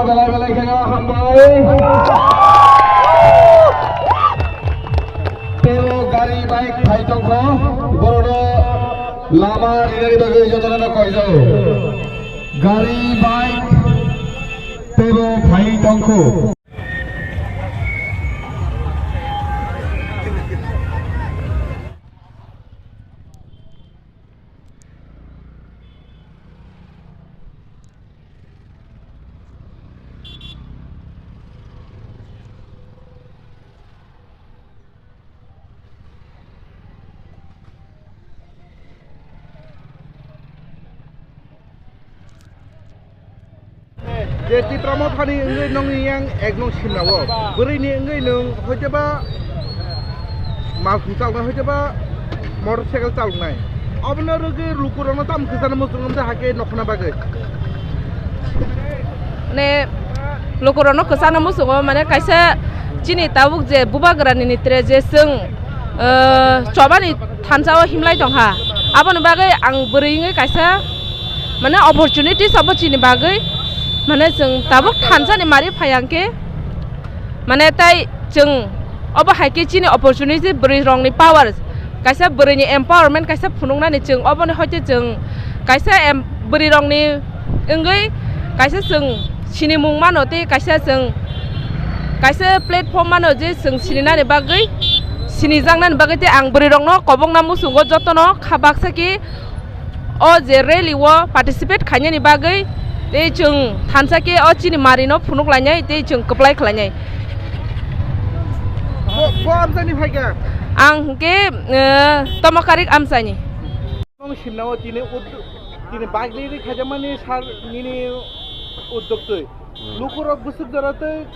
বেলায় বেলায় খেলা হামবাই তেরো গাড়ি বাইক ভাই টঙ্ক বড় লামা রিনারি বাগে যোজনা কয় যাও গাড়ি বাইক তেরো ভাই টঙ্ক Jadi promote hari ini nong yang nong sinawo. Beri ni enggak nong, hoi coba mal kucal nong hoi coba motorcycle calung nai. Abang orang lukuran tam kesana musuh ngamda hake nokna bagai. Ne lukuran kesana musuh mana kaisa cini tahu je bubageran ini terje seng coba ni tanjawa himlai dong ha. Abang bagai ang beri ini kaisa mana opportunity sahaja cini bagai. Mana jeng tabuk tansa ni mari payangke mana tay jeng oba haiki chini opportunity beri rong ni power kaisa beri ni empowerment kaisa phunung na ni jeng oba ni hoite jeng kaisa beri rong ni engai kaisa jeng chini mung mano te kaisa jeng kaisa platform mano je jeng chini na ni bagai chini jang na ni bagai te ang beri rong no kobong na musungo joto no khabak saki o je rally wo participate khanya ni bagai tei jeng tansa ke o chini mari no phunuk lainai tei jeng keplai khlainai Ko amsani bhaiga. ang ke tomakarik amsani Nong sinawo tini bike ni khaja mani sar nini uddok toi. Lukurok busuk darate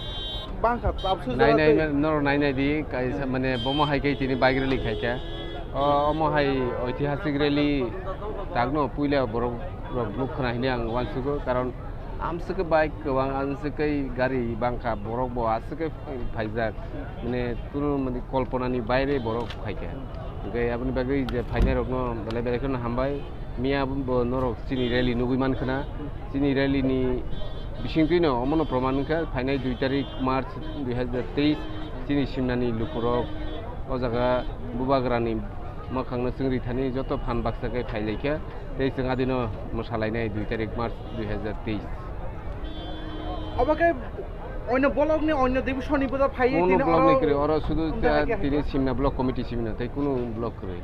bangka absu নাই darate. নর নাই দি মানে bomb হাইকে তিনি bike rally খাইকা অম high ঐতিহাসিক rally তাগনো পুইলা বড় group খনাহিনি আং ওয়ানসুগো কারণ আমসুকে বাইক গোবাং আমসুকে গাড়ি বাংকা বরক ব আসুকে ফাইজাক মানে তুরু মানে কল্পনানি বাইরে বরক খাইকা ওকে আপনি বাগৈ যে ফাইনাল রকনো বেলে বেলে কোন হামবাই মিয়া নরক চিনি রেলি নুগুইমান খনা চিনি রেলিনি বিশিংকিনো অমন প্রমাণকা ফাইনাল 2 তারিখ মার্চ 2023 চিনি সিমনানি লুকুরক ও জায়গা বুবাগ্রানি মখাংনো চিংরি থানি যত ফান বাক্সাকে ফাইলাইকা tei जों आदिनो मोसालायनाय 2 तारिख मार्च 2023 Abakai অন্য ব্লক নি অন্য ডিভিশননি বদা ফাই কোনো ব্লক নেই করে ওরা শুধু তিনি সিমনা ব্লক কমিটি সিমনা তাই কোনো ব্লক করে